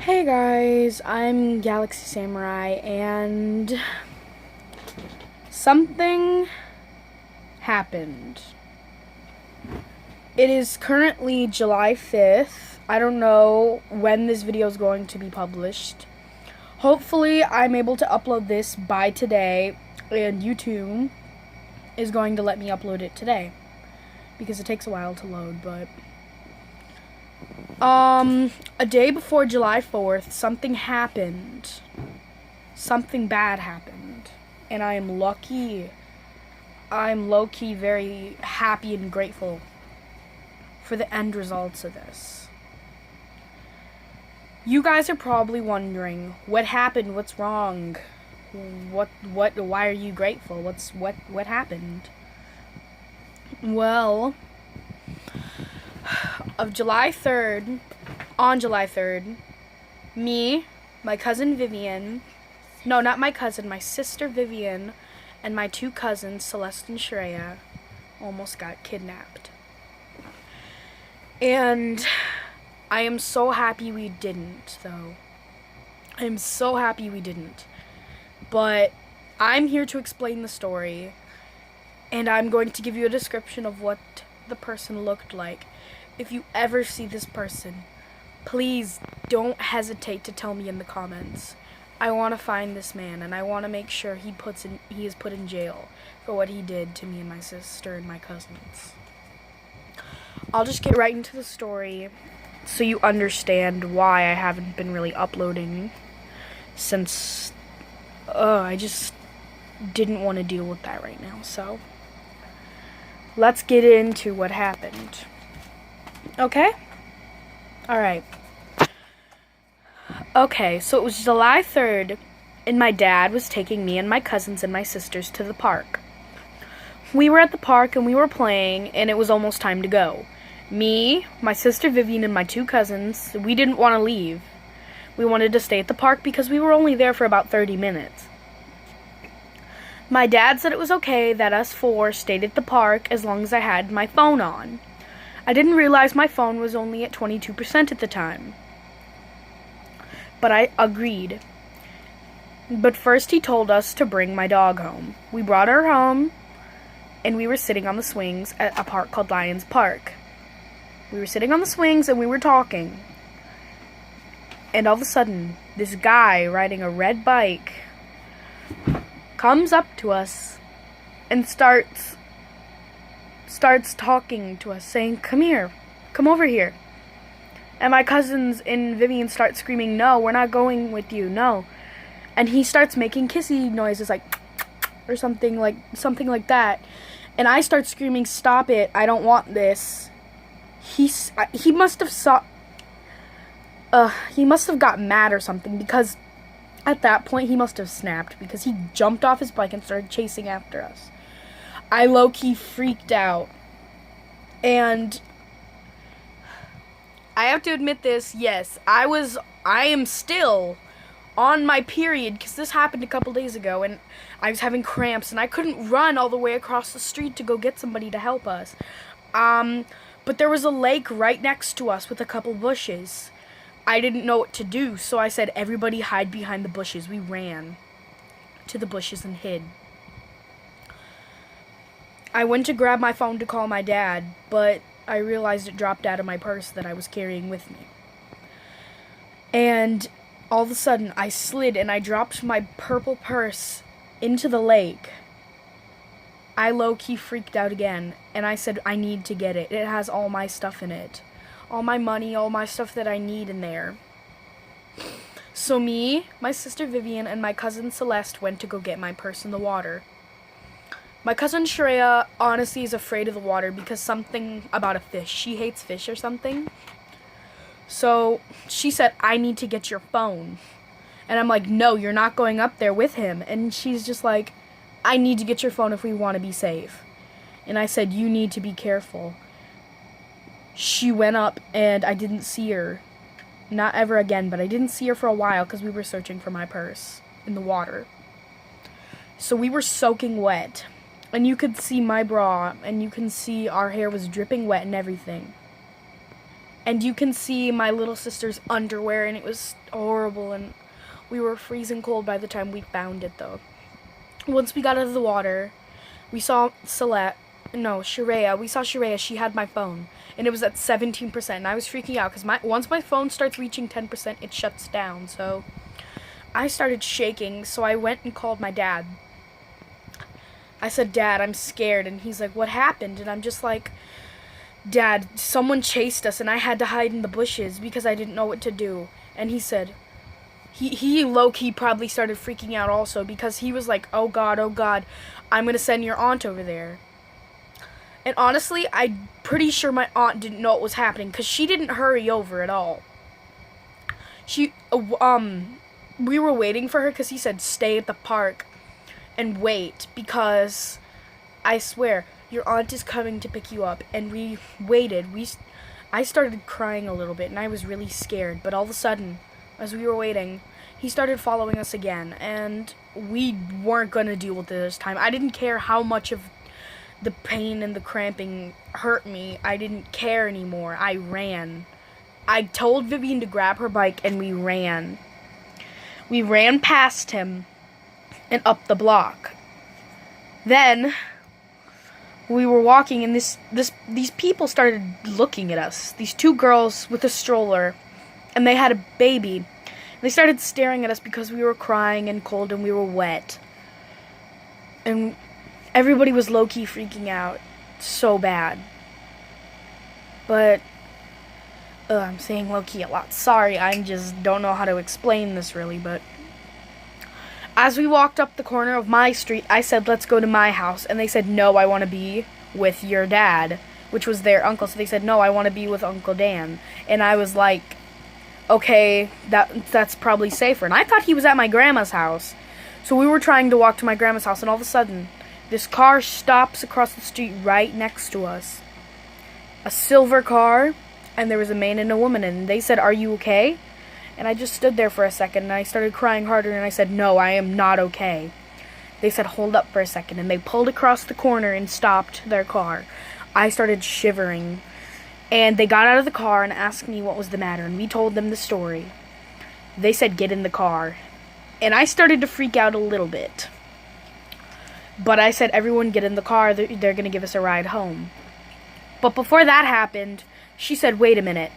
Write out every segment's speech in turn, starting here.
Hey guys, I'm Galaxy Samurai, and something happened. It is currently July 5th. I don't know when this video is going to be published. Hopefully, I'm able to upload this by today, and YouTube is going to let me upload it today because it takes a while to load, but a day before July 4th, something happened. Something bad happened. And I am lucky. I'm low-key very happy and grateful for the end results of this. You guys are probably wondering, what happened? What's wrong? Why are you grateful? What happened? Well, on July 3rd, me, my cousin Vivian, no, not my cousin, my sister Vivian, and my two cousins, Celeste and Shreya, almost got kidnapped. And I am so happy we didn't, though. I am so happy we didn't. But I'm here to explain the story, and I'm going to give you a description of what the person looked like. If you ever see this person, please don't hesitate to tell me in the comments. I want to find this man, and I want to make sure he is put in jail for what he did to me and my sister and my cousins. I'll just get right into the story so you understand why I haven't been really uploading since I just didn't want to deal with that right now. So let's get into what happened. Okay? Alright. Okay, so it was July 3rd, and my dad was taking me and my cousins and my sisters to the park. We were at the park and we were playing, and it was almost time to go. Me, my sister Vivian, and my two cousins, we didn't want to leave. We wanted to stay at the park because we were only there for about 30 minutes. My dad said it was okay that us four stayed at the park as long as I had my phone on. I didn't realize my phone was only at 22% at the time. But I agreed. But first he told us to bring my dog home. We brought her home, and we were sitting on the swings at a park called Lions Park. We were sitting on the swings and we were talking. And all of a sudden, this guy riding a red bike comes up to us and starts talking to us, saying, "Come here, come over here." And my cousins and Vivian start screaming, "No, we're not going with you, no." And he starts making kissy noises like, or something like that. And I start screaming, "Stop it, I don't want this." He must have got mad or something, because at that point he must have snapped, because he jumped off his bike and started chasing after us. I low-key freaked out. And I have to admit this, yes, I am still on my period, because this happened a couple days ago, and I was having cramps, and I couldn't run all the way across the street to go get somebody to help us. But there was a lake right next to us with a couple bushes. I didn't know what to do, so I said, "Everybody hide behind the bushes." We ran to the bushes and hid. I went to grab my phone to call my dad, but I realized it dropped out of my purse that I was carrying with me. And all of a sudden, I slid and I dropped my purple purse into the lake. I low-key freaked out again, and I said, "I need to get it. It has all my stuff in it. All my money, all my stuff that I need in there." So me, my sister Vivian, and my cousin Celeste went to go get my purse in the water. My cousin Shreya honestly is afraid of the water because something about a fish. She hates fish or something. So she said, "I need to get your phone." And I'm like, "No, you're not going up there with him." And she's just like, "I need to get your phone if we want to be safe." And I said, "You need to be careful." She went up and I didn't see her. Not ever again, but I didn't see her for a while because we were searching for my purse in the water. So we were soaking wet. And you could see my bra, and you can see our hair was dripping wet and everything. and you can see my little sister's underwear, and it was horrible, and we were freezing cold by the time we found it, though. Once we got out of the water, we saw Sharia. We saw Sharia. She had my phone, and it was at 17%, and I was freaking out because once my phone starts reaching 10%, it shuts down. So I started shaking, so I went and called my dad. I said, "Dad, I'm scared," and he's like, "What happened?" And I'm just like, "Dad, someone chased us, and I had to hide in the bushes because I didn't know what to do." And he said, he low-key probably started freaking out also because he was like, oh God, I'm going to send your aunt over there. And honestly, I'm pretty sure my aunt didn't know what was happening because she didn't hurry over at all. We were waiting for her because he said stay at the park and wait because I swear your aunt is coming to pick you up. And we waited. I started crying a little bit and I was really scared. But all of a sudden, as we were waiting, he started following us again, and we weren't going to deal with it this time. I didn't care how much of the pain and the cramping hurt me. I didn't care anymore. I ran. I told Vivian to grab her bike, and we ran. We ran past him and up the block. Then we were walking, and these people started looking at us. These two girls with a stroller, and they had a baby. They started staring at us because we were crying and cold and we were wet. And everybody was low-key freaking out so bad. But I'm saying low-key a lot. Sorry, I just don't know how to explain this really, but as we walked up the corner of my street, I said, let's go to my house. And they said, no, I want to be with your dad, which was their uncle. So they said, no, I want to be with Uncle Dan. And I was like, okay, that's probably safer. And I thought he was at my grandma's house. So we were trying to walk to my grandma's house, and all of a sudden, this car stops across the street right next to us. A silver car, and there was a man and a woman, and they said, are you okay? And I just stood there for a second, and I started crying harder, and I said, no, I am not okay. They said, hold up for a second, and they pulled across the corner and stopped their car. I started shivering. And they got out of the car and asked me what was the matter, and we told them the story. They said, get in the car. And I started to freak out a little bit. But I said, everyone get in the car, they're going to give us a ride home. But before that happened, she said, wait a minute.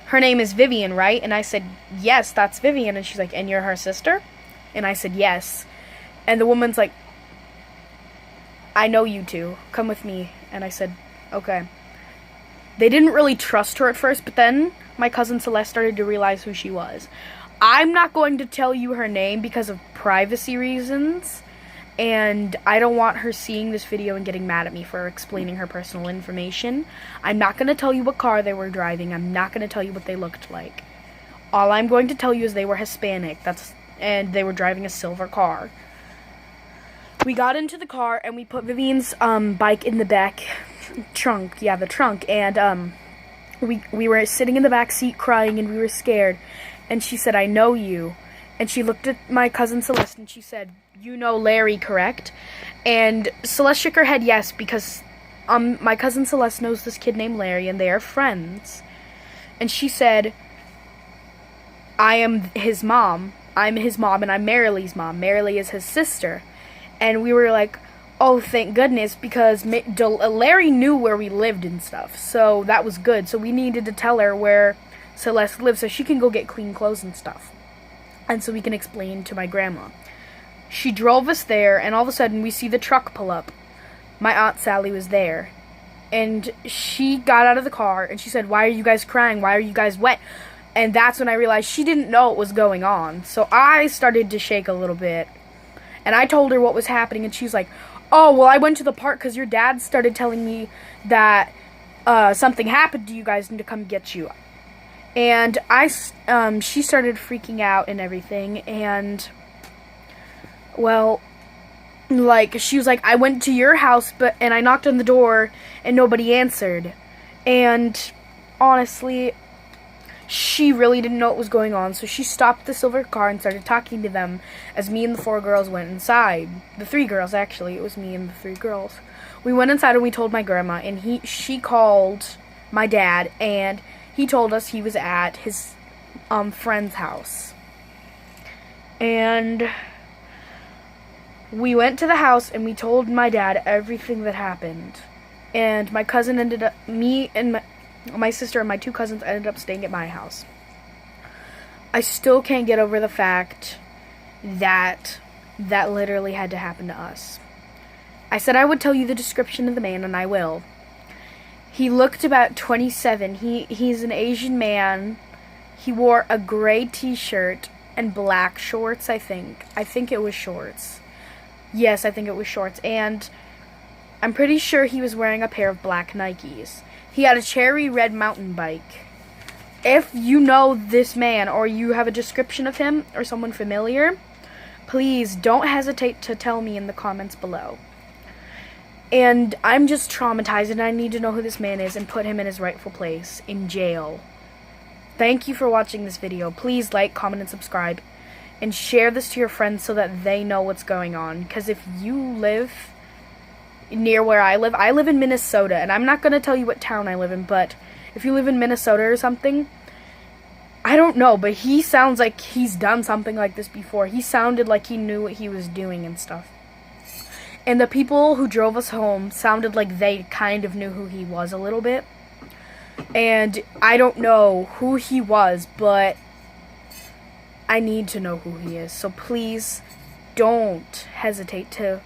Her name is Vivian, right? And I said, yes, that's Vivian. And she's like, and you're her sister? And I said, yes. And the woman's like, I know you two. Come with me. And I said, okay. They didn't really trust her at first, but then my cousin Celeste started to realize who she was. I'm not going to tell you her name because of privacy reasons, and I don't want her seeing this video and getting mad at me for explaining her personal information. I'm not going to tell you what car they were driving. I'm not going to tell you what they looked like. All I'm going to tell you is they were Hispanic, and they were driving a silver car. We got into the car, and we put Vivian's bike in the back trunk, the trunk, and we were sitting in the back seat crying, and we were scared, and she said, I know you, and she looked at my cousin Celeste, and she said, you know Larry, correct? And Celeste shook her head yes, because my cousin Celeste knows this kid named Larry, and they are friends, and she said, I am his mom, and I'm Marilee's mom. Marilee is his sister. And we were like, oh, thank goodness, because Larry knew where we lived and stuff, so that was good. So we needed to tell her where Celeste lives so she can go get clean clothes and stuff, and so we can explain to my grandma. She drove us there, and all of a sudden we see the truck pull up. My Aunt Sally was there, and she got out of the car, and she said, why are you guys crying? Why are you guys wet? And that's when I realized she didn't know what was going on, so I started to shake a little bit. And I told her what was happening, and she's like, oh, well, I went to the park because your dad started telling me that something happened to you guys and to come get you. And she started freaking out and everything, and, well, like, she was like, I went to your house, and I knocked on the door, and nobody answered. And, honestly, she really didn't know what was going on, so she stopped the silver car and started talking to them as me and the 4 girls went inside. The 3 girls, actually. It was me and the 3 girls. We went inside and we told my grandma, and she called my dad, and he told us he was at his friend's house. And we went to the house and we told my dad everything that happened. And my cousin me and my sister and my 2 cousins ended up staying at my house. I still can't get over the fact that that literally had to happen to us. I said I would tell you the description of the man, and I will. He looked about 27. He's an Asian man. He wore a gray t-shirt and black shorts, I think. I think it was shorts. Yes, I think it was shorts. And I'm pretty sure he was wearing a pair of black Nikes. He had a cherry red mountain bike. If you know this man or you have a description of him or someone familiar, please don't hesitate to tell me in the comments below. And I'm just traumatized and I need to know who this man is and put him in his rightful place, in jail. Thank you for watching this video. Please like, comment, and subscribe. And share this to your friends so that they know what's going on. Because if you live near where I live in Minnesota. And I'm not going to tell you what town I live in, but if you live in Minnesota or something, I don't know, but he sounds like he's done something like this before. He sounded like he knew what he was doing and stuff. And the people who drove us home sounded like they kind of knew who he was a little bit. And I don't know who he was, but I need to know who he is. So please don't hesitate to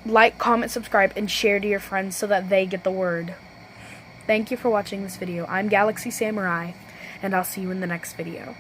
like, comment, subscribe, and share to your friends so that they get the word. Thank you for watching this video. I'm Galaxy Samurai, and I'll see you in the next video.